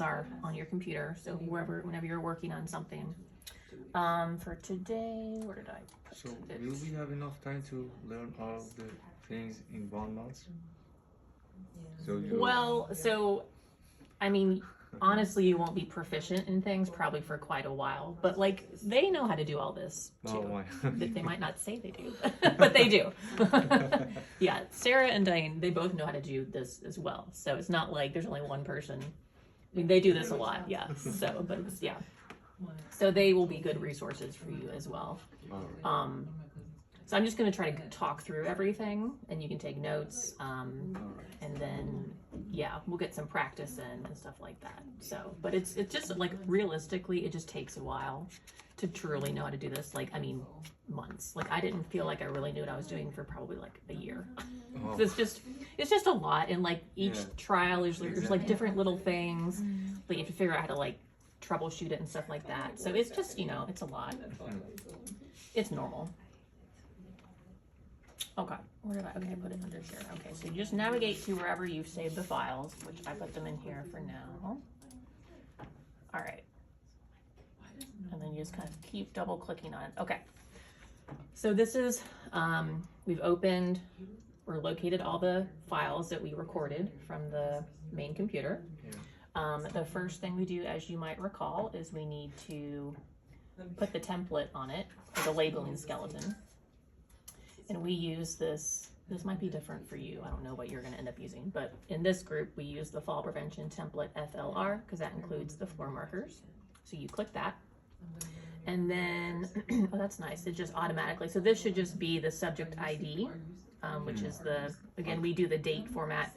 are on your computer, so whenever you're working on something. For today, where did I put So it? will we have enough time to learn all of the things in 1 month? Well, so I mean, honestly, you won't be proficient in things probably for quite a while, but like they know how to do all this too. Oh my. They might not say they do, but they do. Yeah, Sarah and Diane, they both know how to do this as well. So it's not like there's only one person. I mean, they do this a lot, yeah. So, but it's, yeah. So they will be good resources for you as well. So I'm just going to try to talk through everything, and you can take notes, and then yeah, we'll get some practice in and stuff like that. So, but it's just like realistically, it just takes a while to truly know how to do this. Like, I mean, months. Like, I didn't feel like I really knew what I was doing for probably like a year. Oh. It's just a lot, and like each trial there's like different little things. Like you have to figure out how to like troubleshoot it and stuff like that. So it's just, you know, it's a lot. It's normal. Okay, where did I, okay, put it under here. Okay, so you just navigate to wherever you've saved the files, which I put them in here for now. All right. And then you just kind of keep double clicking on it. Okay. So this is, we've opened or located all the files that we recorded from the main computer. The first thing we do, as you might recall, is we need to put the template on it, the labeling skeleton. And we use this might be different for you. I don't know what you're gonna end up using, but in this group, we use the fall prevention template FLR because that includes the floor markers. So you click that. And then, oh, that's nice. It just automatically, so this should just be the subject ID, which is again, we do the date format.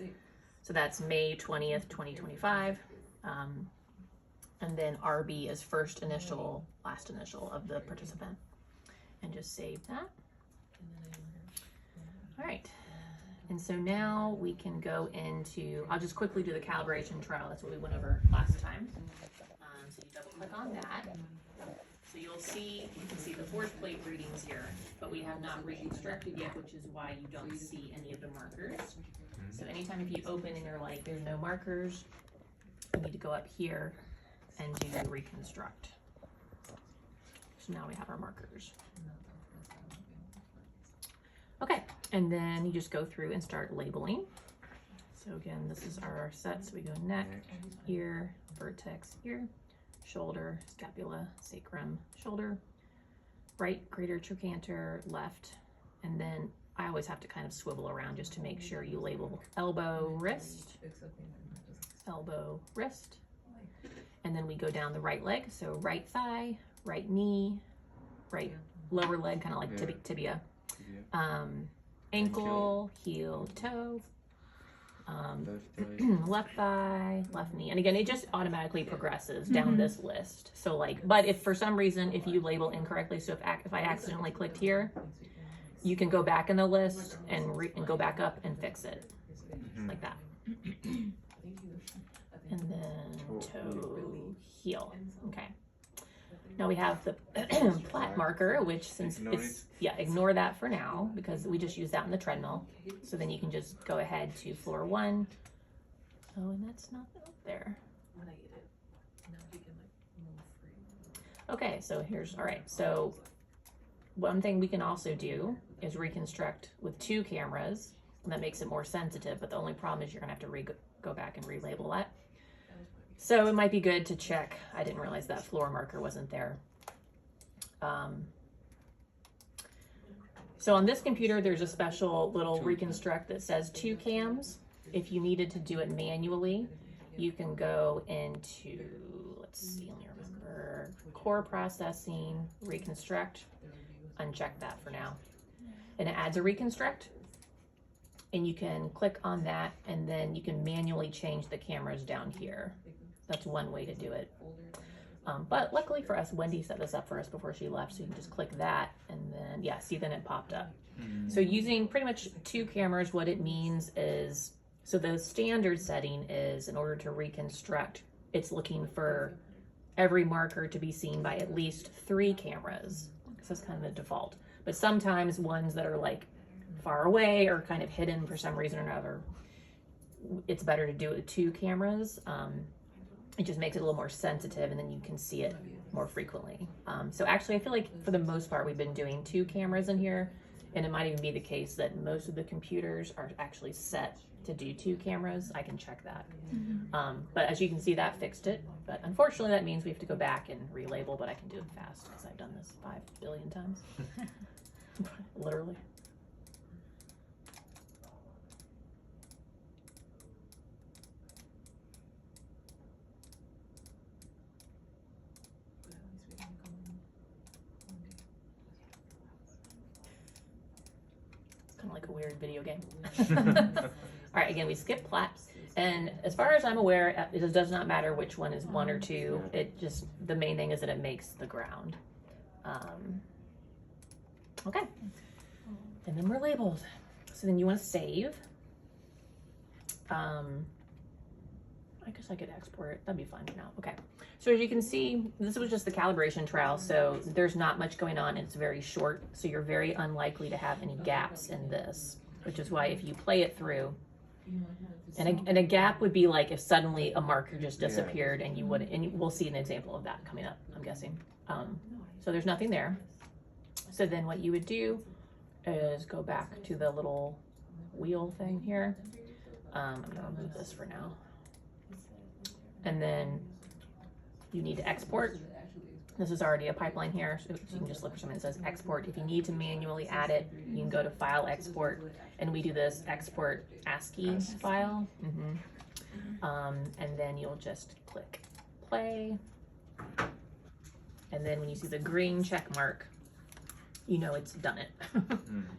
So that's May 20th, 2025. And then RB is first initial, last initial of the participant. And just save that. All right. And so now we can go into, I'll just quickly do the calibration trial. That's what we went over last time. So you double click on that. So you can see the force plate readings here, but we have not reconstructed yet, which is why you don't see any of the markers. So anytime if you open and you're like, there's no markers, you need to go up here and do reconstruct. So now we have our markers. Okay, and then you just go through and start labeling. So again, this is our set. So we go neck, ear, vertex, ear, shoulder, scapula, sacrum, shoulder, right greater trochanter, left, and then I always have to kind of swivel around just to make sure you label elbow, wrist, and then we go down the right leg. So right thigh, right knee, right lower leg, kind of like tibia. Ankle, heel, toe, left thigh, left knee. And again, it just automatically progresses down this list. So like, but if for some reason, if you label incorrectly, so if I accidentally clicked here, you can go back in the list and go back up and fix it like that. And then toe, heel. Okay. Now we have the flat marker, which since ignore that for now because we just use that in the treadmill. So then you can just go ahead to floor 1. Oh, and that's not up there. Okay, so here's, all right. So one thing we can also do is reconstruct with 2 cameras, and that makes it more sensitive, but the only problem is you're gonna have to go back and relabel that. So it might be good to check. I didn't realize that floor marker wasn't there. So on this computer, there's a special little reconstruct that says 2 cams. If you needed to do it manually, you can go into, let's see, let me remember, core processing, reconstruct, uncheck that for now. And it adds a reconstruct. And you can click on that, and then you can manually change the cameras down here. That's one way to do it. But luckily for us, Wendy set this up for us before she left, so you can just click that, and then, yeah, see, then it popped up. So using pretty much 2 cameras, what it means is, so the standard setting is in order to reconstruct, it's looking for every marker to be seen by at least 3 cameras. So that's kind of the default. But sometimes ones that are like far away or kind of hidden for some reason or another, it's better to do it with 2 cameras. it just makes it a little more sensitive, and then you can see it more frequently. So actually, I feel like for the most part, we've been doing 2 cameras in here, and it might even be the case that most of the computers are actually set to do 2 cameras. I can check that. But as you can see, that fixed it. But unfortunately, that means we have to go back and relabel, but I can do it fast because I've done this 5 billion times. Literally. Kind of like a weird video game. All right, again, we skip plat. And as far as I'm aware, it does not matter which one is 1 or 2. It just, the main thing is that it makes the ground. Okay. And then we're labeled. So then you want to save. I guess I could export it. That'd be fine for now. Okay. So as you can see, this was just the calibration trial, so there's not much going on, and it's very short, so you're very unlikely to have any gaps in this, which is why if you play it through, and a gap would be like if suddenly a marker just disappeared, and you would, and we'll see an example of that coming up, I'm guessing. So there's nothing there. So then what you would do is go back to the little wheel thing here. I'm gonna remove this for now. And then you need to export. This is already a pipeline here, so you can just look for something that says export. If you need to manually add it, you can go to File, Export, and we do this export ASCII file. And then you'll just click play. And then when you see the green check mark, you know it's done it.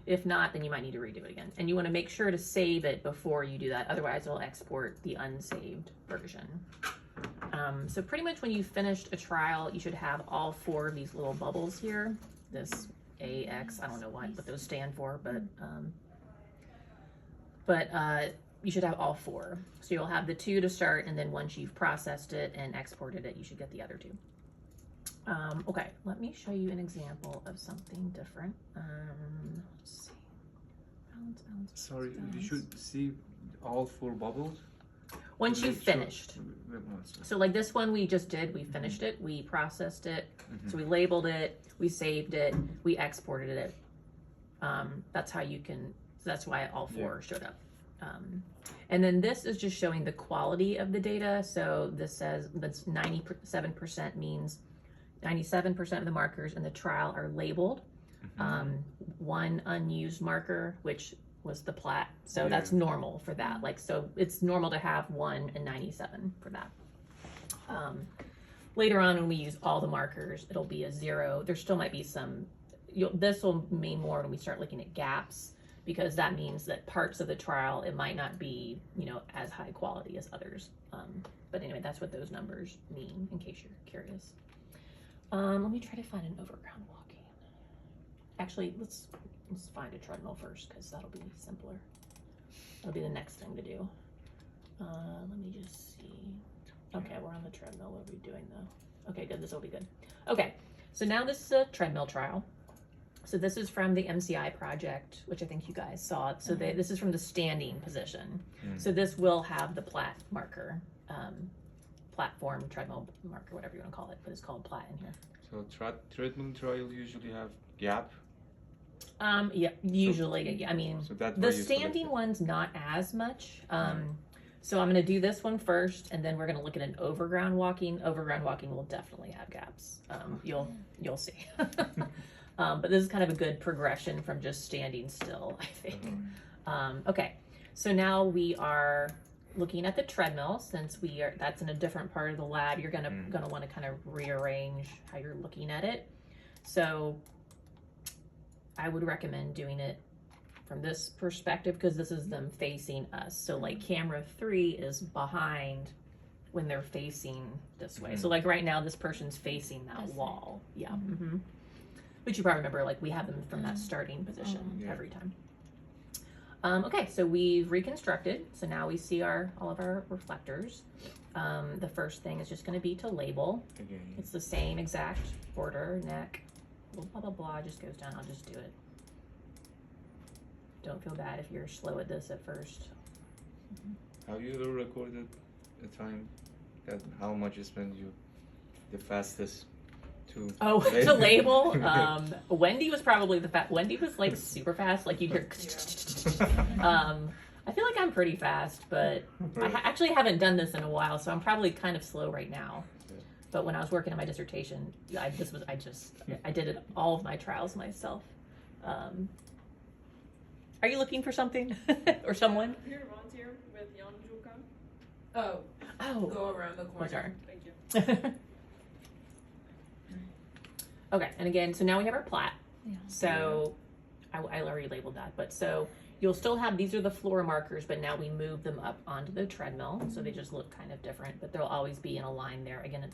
If not, then you might need to redo it again. And you want to make sure to save it before you do that, otherwise it'll export the unsaved version. So pretty much when you finished a trial, you should have all 4 of these little bubbles here. This AX, I don't know what those stand for, but you should have all 4. So you'll have the 2 to start, and then once you've processed it and exported it, you should get the other 2. Okay, let me show you an example of something different. Let's see. Balance, Sorry, balance. you should see all 4 bubbles. Once you've finished. Sure. So like this one we just did, we finished it, we processed it, so we labeled it, we saved it, we exported it. That's how you can, that's why all 4 showed up. And then this is just showing the quality of the data. So this says that's 97% means 97% of the markers in the trial are labeled. 1 unused marker, which was the plat. So that's normal for that. Like, so it's normal to have 1 and 97 for that. Later on when we use all the markers, it'll be a 0. There still might be some, this will mean more when we start looking at gaps, because that means that parts of the trial, it might not be, you know, as high quality as others. But anyway, that's what those numbers mean, in case you're curious. Let me try to find an overground walking. Actually, let's find a treadmill first, because that'll be simpler. That'll be the next thing to do. Let me just see. Okay, we're on the treadmill. What are we doing though? Okay, good, this will be good. Okay, so now this is a treadmill trial. So this is from the MCI project, which I think you guys saw. So this is from the standing position. So this will have the plat marker, platform, treadmill marker, whatever you want to call it, but it's called plat in here. So treadmill trial usually have gap? Yeah, usually, yeah, I mean, so the standing one's not as much. So I'm gonna do this one first, and then we're gonna look at an overground walking. Overground walking will definitely have gaps. You'll see. But this is kind of a good progression from just standing still, I think. Okay, so now we are looking at the treadmill. Since that's in a different part of the lab, you're gonna want to kind of rearrange how you're looking at it. So I would recommend doing it from this perspective, because this is them facing us. So like camera 3 is behind when they're facing this way. So like right now, this person's facing that wall. Yeah. But you probably remember, like, we have them from that starting position every time. Okay, so we've reconstructed. So now we see all of our reflectors. The first thing is just going to be to label. It's the same exact order, neck, blah, blah, blah, just goes down. I'll just do it. Don't feel bad if you're slow at this at first. Have you ever recorded a time that how much you spend you the fastest to Oh, label? to label. Wendy was probably Wendy was like super fast. Like you'd hear. I feel like I'm pretty fast, but I actually haven't done this in a while, so I'm probably kind of slow right now. But when I was working on my dissertation, I did it all of my trials myself. Are you looking for something or someone? Here, volunteer with Jan Juka. Oh, Go around the corner. sorry. Thank you. Okay, and again, so now we have our plat. Yeah. So I already labeled that, but so you'll still have, these are the floor markers, but now we move them up onto the treadmill, so they just look kind of different, but they'll always be in a line there. Again,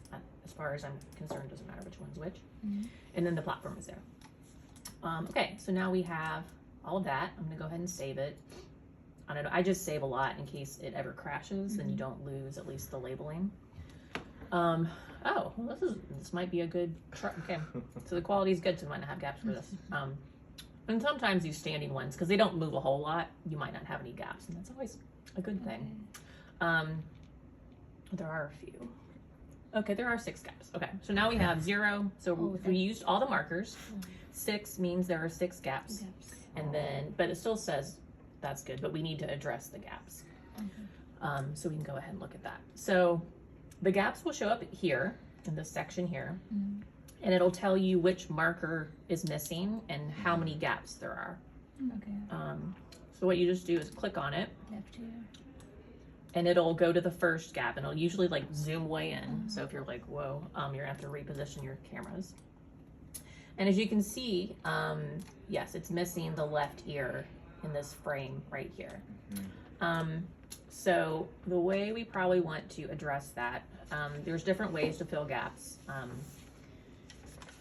as far as I'm concerned, doesn't matter which one's which. And then the platform is there. Okay, so now we have all of that. I'm gonna go ahead and save it. I don't know, I just save a lot in case it ever crashes, then you don't lose at least the labeling. Oh, well, this might be a good try. Okay, so the quality is good, so we might not have gaps for this. And sometimes these standing ones, because they don't move a whole lot, you might not have any gaps, and that's always a good thing. There are a few. Okay, there are 6 gaps. Okay, so now we have 0. So we used all the markers. 6 means there are 6 gaps, and then, but it still says that's good, but we need to address the gaps. So we can go ahead and look at that. So the gaps will show up here in this section here, and it'll tell you which marker is missing and how many gaps there are. Okay. So what you just do is click on it, Left here. and it'll go to the first gap, and it'll usually like zoom way in. So if you're like, whoa, you're gonna have to reposition your cameras. And as you can see, yes, it's missing the left ear in this frame right here. So the way we probably want to address that, there's different ways to fill gaps.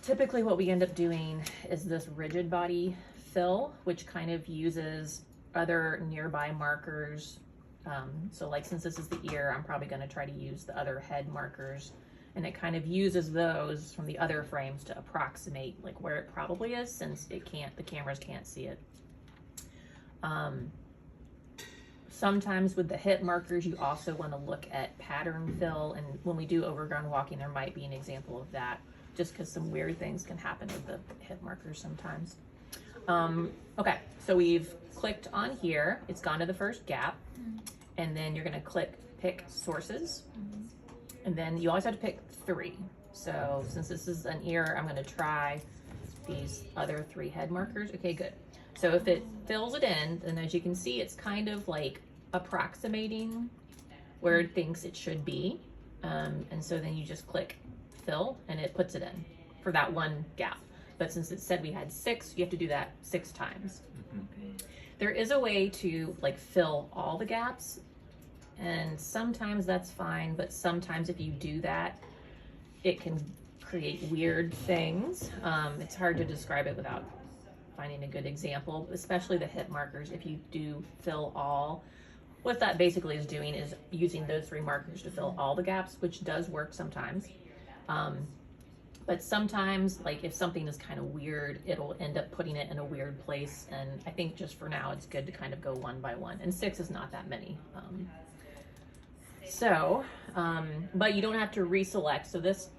Typically what we end up doing is this rigid body fill, which kind of uses other nearby markers. So like since this is the ear, I'm probably gonna try to use the other head markers, and it kind of uses those from the other frames to approximate like where it probably is, since the cameras can't see it. Sometimes with the hip markers, you also want to look at pattern fill, and when we do overground walking, there might be an example of that, just because some weird things can happen with the hip markers sometimes. Okay, so we've clicked on here, it's gone to the first gap, and then you're going to pick sources, and then you always have to pick 3. So since this is an ear, I'm going to try these other 3 head markers. Okay, good. So if it fills it in, then as you can see, it's kind of like approximating where it thinks it should be. And so then you just click fill and it puts it in for that one gap. But since it said we had 6, you have to do that 6 times. There is a way to like fill all the gaps, and sometimes that's fine, but sometimes if you do that, it can create weird things. It's hard to describe it without finding a good example, especially the hip markers. If you do fill all, what that basically is doing is using those 3 markers to fill all the gaps, which does work sometimes. But sometimes, like if something is kind of weird, it'll end up putting it in a weird place. And I think just for now, it's good to kind of go one by one. And 6 is not that many. But you don't have to reselect. So this,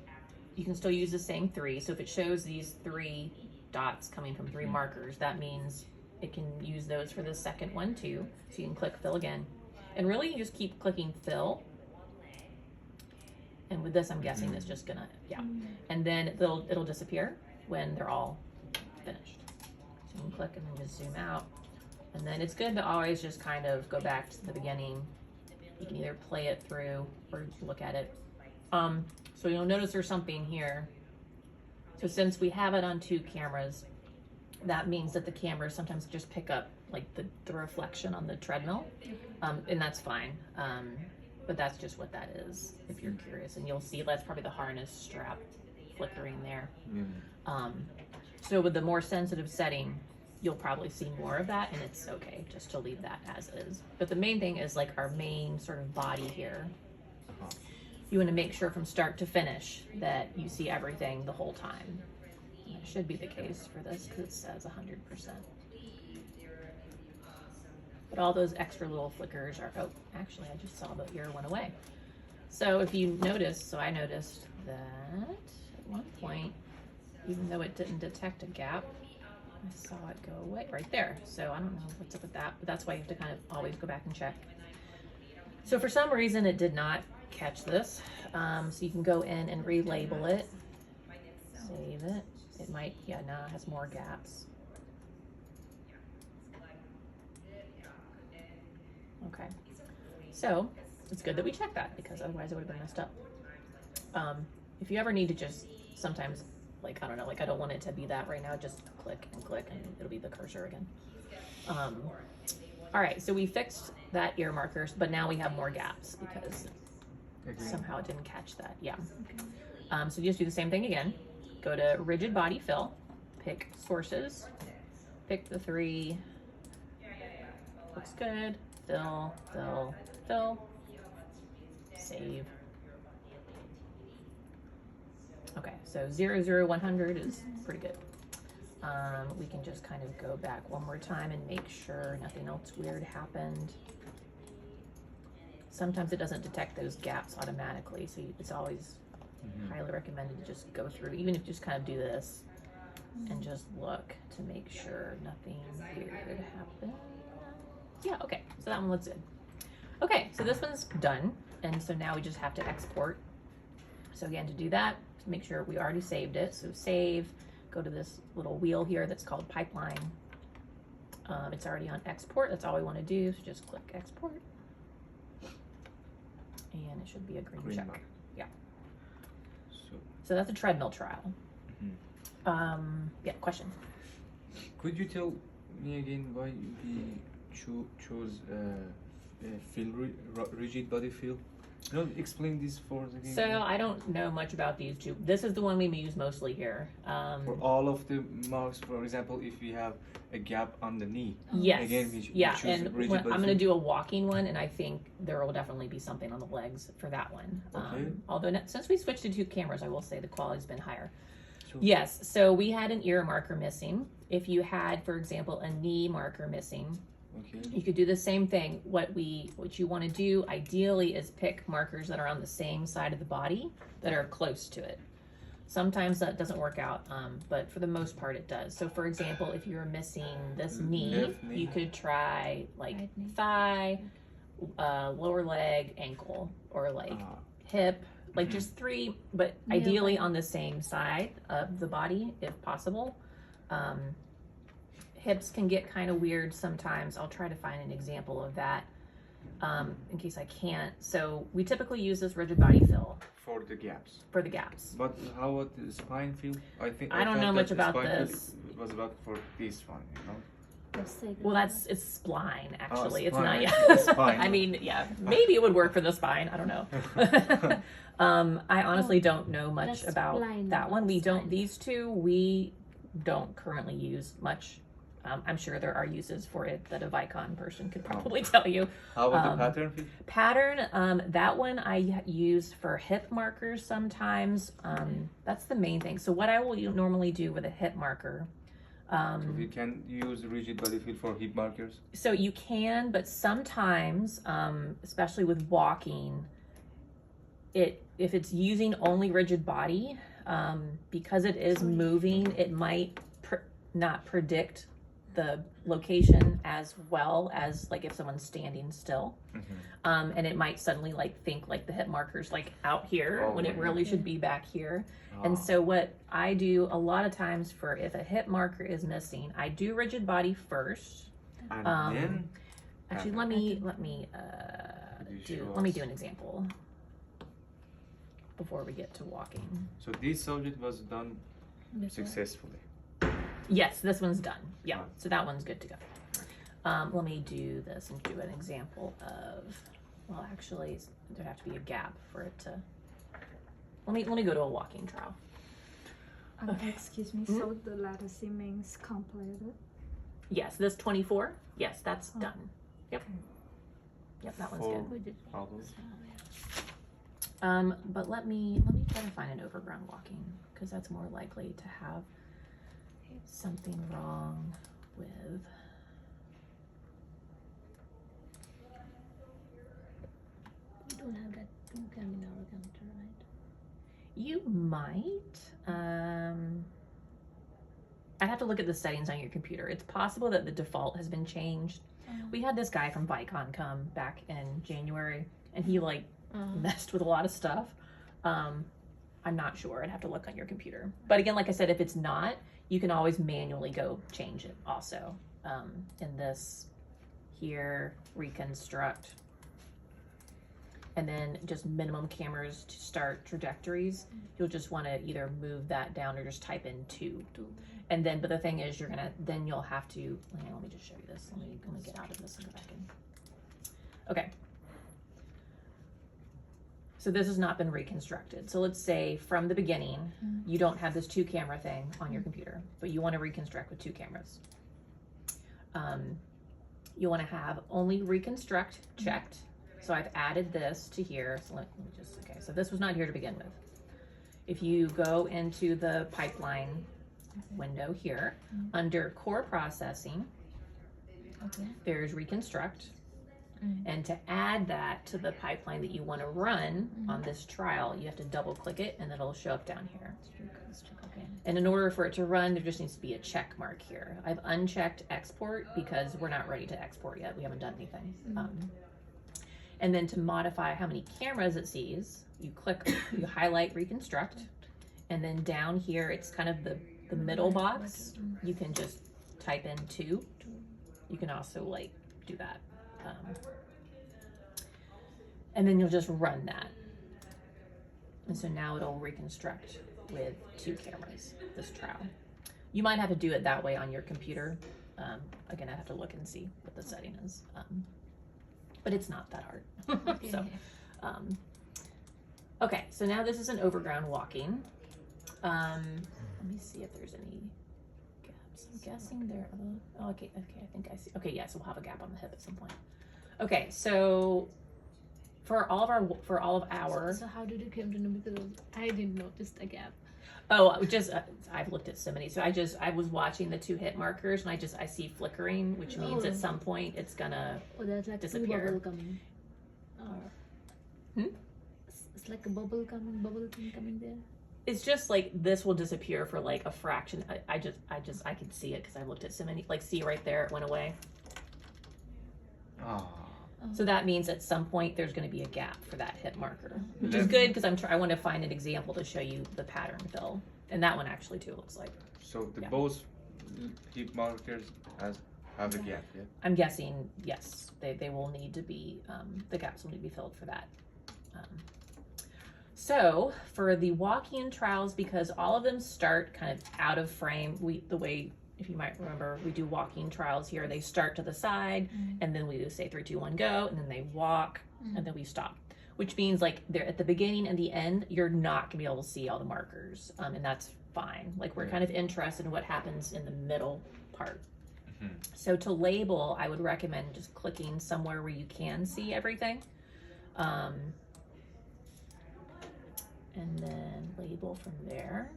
you can still use the same 3. So if it shows these 3 dots coming from 3 markers, that means it can use those for the second one too. So you can click fill again, and really you just keep clicking fill, and with this I'm guessing it's just gonna, and then it'll disappear when they're all finished. So you can click and then just zoom out, and then it's good to always just kind of go back to the beginning. You can either play it through or look at it. So you'll notice there's something here. So since we have it on 2 cameras, that means that the cameras sometimes just pick up like the reflection on the treadmill, and that's fine. But that's just what that is, if you're curious. And you'll see that's probably the harness strap flickering there. So with the more sensitive setting, you'll probably see more of that, and it's okay just to leave that as is. But the main thing is like our main sort of body here. You want to make sure from start to finish that you see everything the whole time. And that should be the case for this because it says 100%. But all those extra little flickers are, oh, actually I just saw the ear went away. So if you notice, so I noticed that at one point, even though it didn't detect a gap, I saw it go away right there. So I don't know what's up with that, but that's why you have to kind of always go back and check. So for some reason it did not catch this. So you can go in and relabel it, save it. It might, yeah, now it has more gaps. Okay, so it's good that we checked that because otherwise it would have been messed up. If you ever need to just sometimes, like, I don't know, like I don't want it to be that right now, just click and it'll be the cursor again. All right, so we fixed that ear markers, but now we have more gaps because somehow it didn't catch that. Yeah. So you just do the same thing again. Go to rigid body fill, pick sources, pick the 3. Looks good. Fill, fill, fill. Save. Okay, so 0, 0, 100 is pretty good. We can just kind of go back one more time and make sure nothing else weird happened. Sometimes it doesn't detect those gaps automatically, so it's always highly recommended to just go through, even if you just kind of do this and just look to make sure nothing weird happened. Yeah, okay, so that one looks good. Okay, so this one's done, and so now we just have to export. So again, to do that, make sure we already saved it. So save, go to this little wheel here that's called pipeline. It's already on export, that's all we want to do, so just click export. And it should be a green check. Mark. Yeah. So that's a treadmill trial. Yeah, question. Could you tell me again why we chose rigid body fill? No, explain this for the game. So I don't know much about these two. This is the one we use mostly here. For all of the marks, for example, if we have a gap on the knee. Yes. Again, we yeah, choose and rigid when, body I'm going to fill. do a walking one, and I think there will definitely be something on the legs for that one. Okay. Although since we switched to 2 cameras, I will say the quality's been higher. So- Yes. So we had an ear marker missing. If you had, for example, a knee marker missing, Okay. you could do the same thing. What you want to do ideally is pick markers that are on the same side of the body that are close to it. Sometimes that doesn't work out, but for the most part it does. So for example, if you're missing this knee, Left knee. you could try like thigh, lower leg, ankle, or like hip, like just 3, but ideally on the same side of the body if possible. Hips can get kind of weird sometimes. I'll try to find an example of that in case I can't. So we typically use this rigid body fill For the gaps. for the gaps. But how about the spine fill? I don't know much about spine fill this. was about for this one, you know? Well, it's spline actually. It's spine. not. It's spine. I mean, yeah, maybe it would work for the spine. I don't know. I honestly don't know much That's about spline, that one. We don't. spine. These two we don't currently use much. I'm sure there are uses for it that a vicon person could probably tell you. How about the pattern fill? Pattern, that one I use for hip markers sometimes. That's the main thing. So what I will normally do with a hip marker, So we can use rigid body fill for hip markers? so you can, but sometimes, especially with walking, if it's using only rigid body, because it is moving, it might not predict the location as well as like if someone's standing still. And it might suddenly like think like the hip marker's like out here when it really should be back here. And so what I do a lot of times for if a hip marker is missing, I do rigid body first. And then Actually, let me do an example before we get to walking. so this subject was done successfully. Yes, this one's done. Yeah, so that one's good to go. Let me do this and do an example of, well, actually, there'd have to be a gap for it to, let me go to a walking trial. Excuse me, so the letter C means completed? Yes, this 24, yes, that's done. Yep. Yep, that one's For good. problems. But let me try to find an overgrown walking, because that's more likely to have something wrong with. We don't have that camera counter, right? You might. I'd have to look at the settings on your computer. It's possible that the default has been changed. We had this guy from Vicon come back in January, and he like messed with a lot of stuff. I'm not sure. I'd have to look on your computer. But again, like I said, if it's not, you can always manually go change it also. In this here, reconstruct. And then just minimum cameras to start trajectories. You'll just want to either move that down or just type in 2. And then, but the thing is, then you'll have to, let me just show you this. Let me get out of this and go back in. Okay. So this has not been reconstructed. So let's say from the beginning, you don't have this 2 camera thing on your computer, but you want to reconstruct with 2 cameras. You want to have only reconstruct checked. So I've added this to here. So let me just, okay, so this was not here to begin with. If you go into the pipeline window here, under core processing, there's reconstruct. And to add that to the pipeline that you want to run on this trial, you have to double click it and it'll show up down here. And in order for it to run, there just needs to be a check mark here. I've unchecked export because we're not ready to export yet. We haven't done anything. And then to modify how many cameras it sees, you highlight reconstruct, and then down here, it's kind of the middle box. You can just type in 2. You can also like do that. And then you'll just run that. And so now it'll reconstruct with 2 cameras, this trial. You might have to do it that way on your computer. Again, I have to look and see what the setting is. But it's not that hard. Okay. So, okay, so now this is an overground walking. Let me see if there's any gaps. I'm guessing there are. Oh, okay, I think I see. Okay, yes, we'll have a gap on the hip at some point. Okay, so for all of our So how did you come to know? Because I didn't notice the gap. Oh, just I've looked at so many. So I was watching the 2 hit markers, and I see flickering, which means at some point it's gonna There's like disappear. bubble coming. It's like a bubble thing coming there. It's just like this will disappear for like a fraction. I can see it because I looked at so many. Like, see right there, it went away. So that means at some point there's going to be a gap for that hit marker, which is good because I want to find an example to show you the pattern fill, and that one actually too looks like. So both hit markers have a gap, yeah? I'm guessing yes, they will need to be the gaps will need to be filled for that. So for the walk-in trials, because all of them start kind of out of frame, if you might remember, we do walking trials here. They start to the side, and then we do say 3, 2, 1, go, and then they walk, and then we stop. Which means like they're at the beginning and the end, you're not gonna be able to see all the markers, and that's fine. Like we're kind of interested in what happens in the middle part. So to label, I would recommend just clicking somewhere where you can see everything, and then label from there.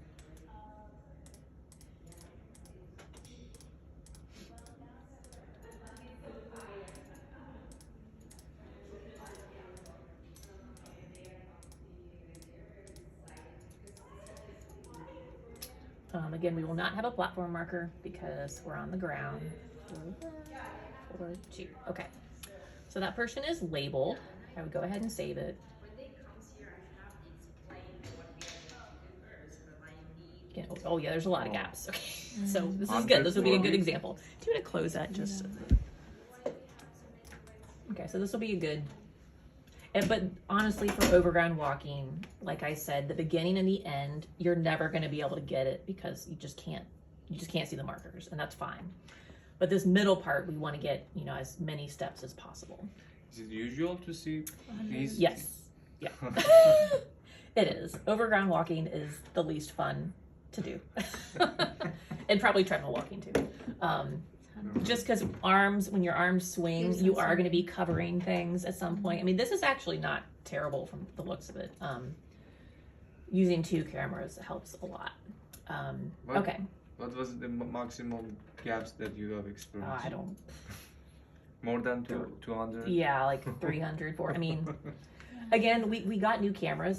Again, we will not have a platform marker because we're on the ground. 4, 2. Okay, so that person is labeled. I would go ahead and save it. Again, oh yeah, there's a lot of gaps. Okay, so this is good. This will be a good example. Do you want to close that just? Okay, so this will be a good. But honestly, for overground walking, like I said, the beginning and the end, you're never going to be able to get it because you just can't see the markers, and that's fine. But this middle part, we want to get, as many steps as possible. Is it usual to see these? Yes. Yeah. It is. Overground walking is the least fun to do. And probably treadmill walking too. Just because when your arms swing, you are going to be covering things at some point. I mean, this is actually not terrible from the looks of it. Using 2 cameras helps a lot. Okay. What was the maximum gaps that you have experienced? I don't. More than 200? Yeah, like 300, 400. I mean, Again, we got new cameras.